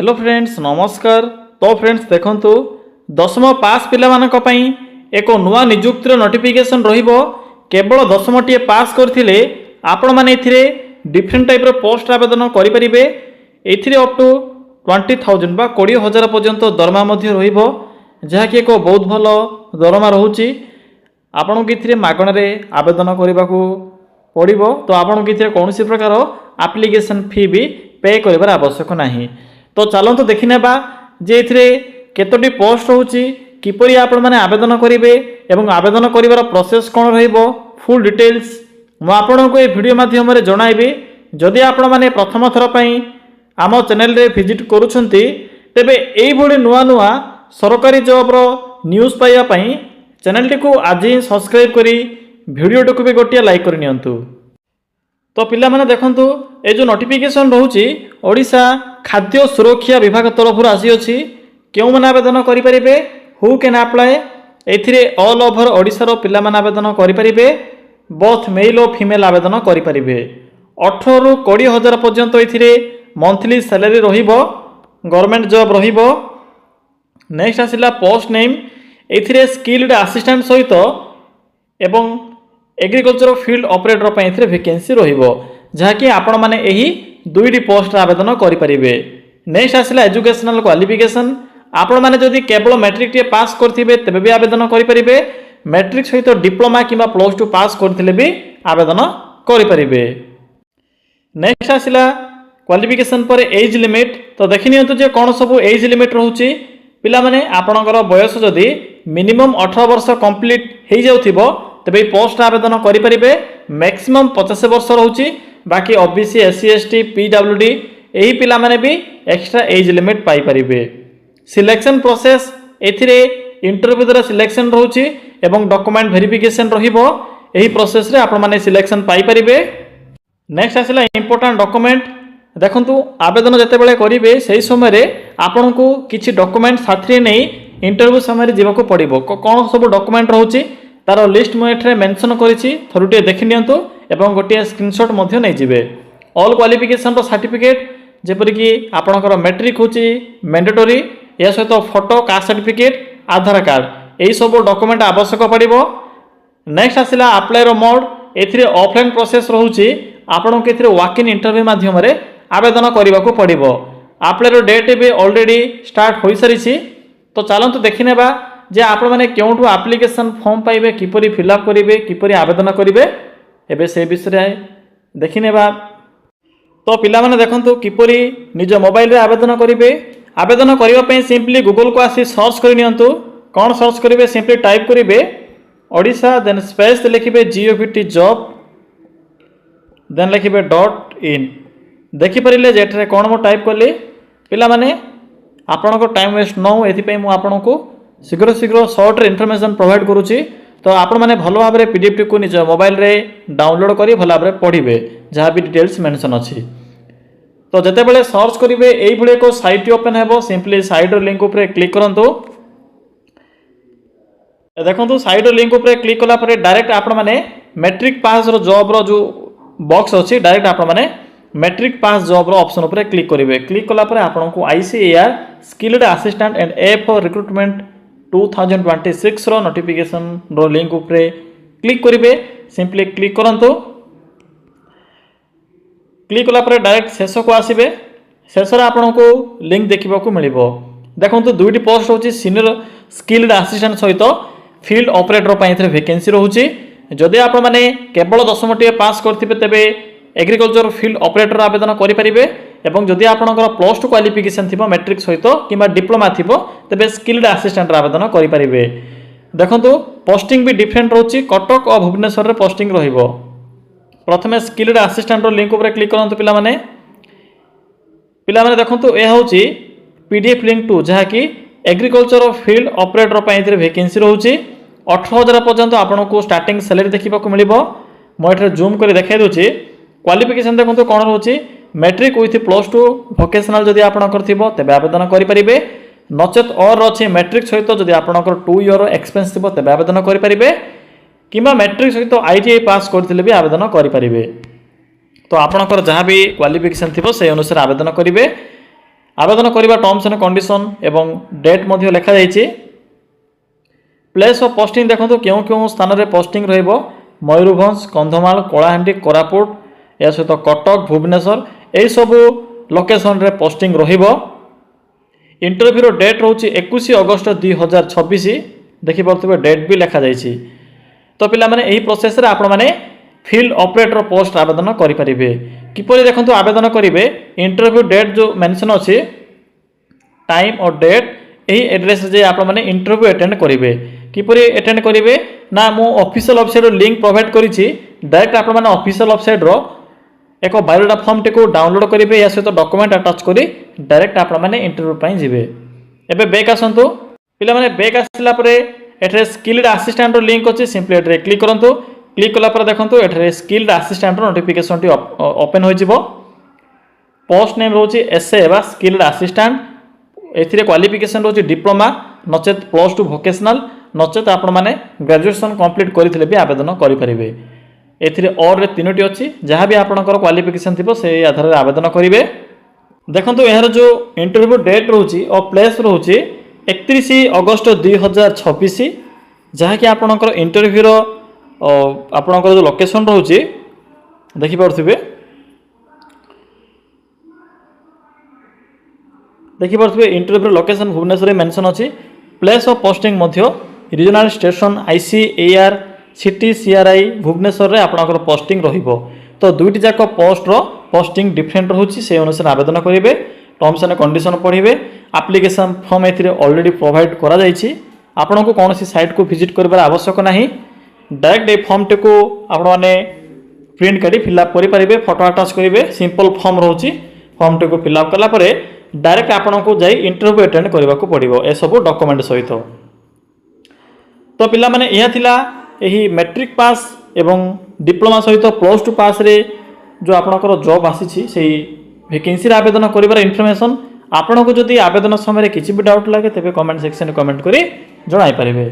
Hello friends नमस्कार। तो friends देखंतु दशम पास पिला मानक पई एक नुआ नियुक्तिर नोटिफिकेशन रहिबो। केवल दशमटी पास करथिले आपण माने एथिरे डिफरेंट टाइप रो पोस्ट आवेदन करि परिबे। एथिरे अप टू 20,000 बा 20,000 पर्यंत दरमा मध्ये रहिबो, जहा कि एक बहुत भलो दरमा रहउची। आपण किथिरे मागण रे आवेदन करबाकू पड़िबो, तो आपण किथिरे कोनोसी प्रकार एप्लिकेशन फी भी पे करिबार आवश्यक नाही। तो चलते देखने जे एथिरे केतोटी पोस्ट होची, किपरि आपण माने आवेदन करिवे एवं आवेदन करिवार प्रोसेस कोन रहिबो, फुल डिटेल्स मु आपनको ए वीडियो माध्यम रे जणाइबी। जदि आपण माने प्रथम थर पई आम चैनल रे विजिट करूछंती, तेबे एई भली नुआ नुआ सरकारी जॉब रो न्यूज़ पाइबा पई चैनल टी को आज ही सब्सक्राइब करी वीडियो टी को भी गोटिया लाइक कर नियंतु। तो पिला माने देखंतु ए जो नोटिफिकेशन रहउची ओडिशा खाद्य सुरक्षा विभाग तरफ आसी अछि। केउ माने आवेदन करि परिबे, हु कैन अप्लाई। एथिरे ऑल ओवर ओडिशा रो पिला माने आवेदन करि परिबे, बोथ मेल और फीमेल आवेदन करि परिबे। 18 रु 20,000 पर्यंत एथिरे मंथली सैलरी रहिबो, गवर्नमेंट जॉब रहिबो। नेक्स्ट आसिला पोस्ट नेम, एथिरे स्किल्ड असिस्टेंट सहित एवं एग्रीकल्चर फील्ड ऑपरेटर पई एथिरे वैकेंसी रहिबो, जहा कि आपण माने एही दुईटी पोस्ट आवेदन करि परिबे। नेक्स्ट आसिला एजुकेशनल क्वालिफिकेशन, आपण माने जदि केवल मैट्रिक टे पास करथिबे तेबे भी आवेदन करि परिबे। मैट्रिक सहित डिप्लोमा किबा +2 पास करथिले भी आवेदन करि परिबे। नेक्स्ट आसिला क्वालिफिकेशन पर एज लिमिट। तो देखि नियंतु जे कोन सब एज लिमिट रहउची। पिला माने आपणकर बयस जदि मिनिमम 18 वर्ष कंप्लीट हे जाउथिबो तेबे पोस्ट आवेदन करि परिबे। मैक्सिमम 50 वर्ष रहउची। बाकी ओबीसी एससी एसटी पीडब्ल्यूडी एही पिला माने भी एक्स्ट्रा एज लिमिट पाई परिबे। सिलेक्शन प्रोसेस, एथिरे इंटरव्यू द्वारा सिलेक्शन रहउची एवं डॉक्यूमेंट वेरिफिकेशन रहिबो। एही प्रोसेस रे आपण माने सिलेक्शन पाई परिबे। नेक्स्ट आसिला इंपोर्टेंट डॉक्यूमेंट। देखंतु आवेदन जते बेले करिवे सेही समय रे आपनकू किछि डॉक्यूमेंट साथी नै इंटरव्यू समय रे जीवाको पड़िबो। कोन सब डॉक्यूमेंट रहउची तार लिस्ट मु एठरे मेंशन करिछि, थरुटे देखि नियंतु एवं गोटे स्क्रीनशॉट मध्य नै जिवे। ऑल क्वालिफिकेशन रो सर्टिफिकेट जेपरि कि आपनकर मैट्रिक होची मैंडेटरी, या सहित photo, caste certificate, Aadhaar card, एही सब डॉक्यूमेंट आवश्यक पड़िबो। नेक्स्ट आसिला अप्लाई रो मोड, एथिरे ऑफलाइन प्रोसेस रहउची। आपनक एथिरे वॉक इन इंटरव्यू माध्यम रे आवेदन करबाको पड़िबो। अप्लाई रो डेट भी ऑलरेडी स्टार्ट होई सारिछि। तो चलंतु देखि नेबा जे आपण माने केउठु एप्लिकेशन फॉर्म पाइबे, किपरि फिलअप करिवे, किपरि आवेदन करिवे, एबे से विषय देखि नेबा। तो पिला माने देखंतु किपरि निज मोबाइल रे आवेदन करिवे। आवेदन करिवा पई सिंपली गूगल को आसी सर्च करि नियंतु। कोन सर्च करिवे, सिंपली टाइप करिवे ओडिशा, देन स्पेस लिखिबे जीओवीटी जॉब, देन लिखिबे .in। देखि परिले जेठरे कोन मो टाइप करली। पिला माने आपन को टाइम वेस्ट न हो एथि पई मु आपन को शीघ्र शीघ्र शॉर्ट रे इन्फॉर्मेशन प्रोवाइड करूची। तो आपण माने भलो भाबरे पीडीएफ टी को निज मोबाइल रे डाउनलोड करी भलो भाबरे पढिबे, जहा भी डिटेल्स मेंशन अछि। तो जते बेले सर्च करिवे एई भले को साइट ओपन हेबो। सिंपली साइट रो लिंक ऊपर क्लिक करंतु। देखंतु साइट रो लिंक ऊपर क्लिक कला परे डायरेक्ट आपण माने मैट्रिक पास रो जॉब रो जो बॉक्स अछि, डायरेक्ट आपण माने मैट्रिक पास जॉब रो ऑप्शन ऊपर क्लिक करिवे। क्लिक कला परे आपण को ICAR skilled assistant and FO recruitment 2026 रो नोटिफिकेशन रो लिंक ऊपर क्लिक करिवे। सिंपली क्लिक करंतु। क्लिक कला परे डायरेक्ट शेष को आसीबे। शेष रे आपण को लिंक देखिबा को मिलिबो। देखंतु दुईटी पोस्ट होची, सीनियर स्किल्ड असिस्टेंट सहित फील्ड ऑपरेटर पई एथरे वैकेंसी रहउची। जदि आपण माने केवल दशमटी पास करथिबे तेबे एग्रीकल्चर फील्ड ऑपरेटर आवेदन करि परिबे। एवं जदि आपनकर +2 क्वालिफिकेशन थिबो मैट्रिक सहित किबा डिप्लोमा थिबो तेबे स्किल्ड असिस्टेंट आवेदन करि परिबे। देखंतु पोस्टिंग भी डिफरेंट रहउची। कटक और भुवनेश्वर रे पोस्टिंग रहिबो। प्रथमे स्किल्ड असिस्टेंट रो लिंक ऊपर क्लिक करंतु। पिला माने देखंतु ए होची पीडीएफ लिंक टू, जहा कि एग्रीकल्चर फील्ड ऑपरेटर पई एथरे वैकेंसी रहउची। 18,000 पर्यंत आपनको स्टार्टिंग सैलरी देखिबा को मिलिबो। मो एठरे जूम करी देखाइ दोची। क्वालिफिकेशन देखंतु कोन रहउची, मैट्रिक विथ +2 वोकेशनल जदि आपण करथिबो तेबे आवेदन करि परिबे। नचेत और अछि मैट्रिक सहित जदि आपणकर 2 इयर एक्सपीरियंस थिबो तेबे आवेदन करि परिबे, किबा मैट्रिक सहित आईटीआई पास करथिले भी आवेदन करि परिबे। तो आपणकर जहां भी क्वालिफिकेशन थिबो से अनुसार आवेदन करिवे। आवेदन करने टर्म्स एंड कंडीशन एवं डेट मध्य लिखा जाइए। प्लेस ऑफ पोस्टिंग देखो क्यों क्यों स्थान में पोस्टिंग रहिबो मयूरभंज कंधमाल कलाहांडी कोरापुट या सहित कटक भुवनेश्वर यही सबू लोकेशन रे पोस्टिंग रहिबो। इंटरव्यू डेट रोचे 21 अगस्त 2026 देखिपे डेट भी लिखा जाइए। तो पिला माने यही प्रोसेस रे आपण माने फील्ड ऑपरेटर पोस्ट आवेदन करेंगे। किपरि देखो आवेदन करेंगे इंटरव्यू डेट जो मेंशन अच्छी टाइम और डेट यही एड्रेस जे आपण माने इंटरव्यू अटेंड करेंगे। किपरि अटेंड करेंगे ना मु ऑफिशियल वेबसाइट लिंक प्रोवाइड करिछि डायरेक्ट आपण माने ऑफिशियल वेबसाइट रो एक बायोडाटा फॉर्म टी को डाउनलोड करेंगे या सहित डॉक्यूमेंट अटैच करी डायरेक्ट आपण माने इंटरव्यू पई जिवे। एबे बैक आसंतु पिला माने बैक आसिला परे एठरे स्किल्ड असिस्टेंट रो लिंक अछि सिंपली एठरे क्लिक करंतु। क्लिक कला पर देखंतु एठरे स्किल्ड असिस्टेंट रो नोटिफिकेशन टी ओपन होई जिवो। पोस्ट नेम रोची एसए एबा स्किल्ड असिस्टेंट एथिरे क्वालिफिकेशन रोची डिप्लोमा नचेत +2 वोकेशनल नचेत आपण माने ग्रेजुएशन कंप्लीट करिथिले भी आवेदन करि परिबे। एथिरे और रे तीनोटी अछि जहाँ भी आपणकर क्वालिफिकेशन थिबो से आधार रे आवेदन करिवे। देखंतु एहार जो इंटरव्यू डेट रोची और प्लेस रोची 31 अगस्त 2026 जहाँ कि आपणकर इंटरव्यू रो आपणकर जो लोकेशन रोची देखि पारथिबे इंटरव्यू लोकेशन भुवनेश्वर रे मेंशन अछि। प्लेस ऑफ पोस्टिंग मध्य regional station ICAR CT CRI Bhubaneswar रे आपणकर पोस्टिंग रहिबो। तो दुईटी जाक पोस्ट रो पोस्टिंग डिफरेंट रहउछि से अनुसार आवेदन करेंगे। टर्म्स एंड कंडीशन पढ़िबे। एप्लिकेशन फॉर्म एथिरे ऑलरेडी प्रोवाइड करा जाइछि। आपन को कौन सी साइट को विजिट करबार आवश्यक नाही। डायरेक्ट ए फॉर्म टी को आपण माने प्रिंट काढी फिलअप करि परिबे फोटो अटैच करिवे। सिंपल फॉर्म रहउछि। फॉर्म टी को फिलअप कला परे डायरेक्ट आपण को जाई इंटरव्यू अटेंड करबा को पड़िबो ए सब डॉक्यूमेंट सहित। तो पिला माने यह थिला यही मैट्रिक पास एवं डिप्लोमा सहित +2 पास रे जो आपणकर जॉब आसी से वैकेंसी आवेदन करिवार इनफॉरमेशन आपन को जदि आवेदन समय किसी भी डाउट लगे तेरे कमेंट सेक्शन में कमेंट करी जणाई पारिबे।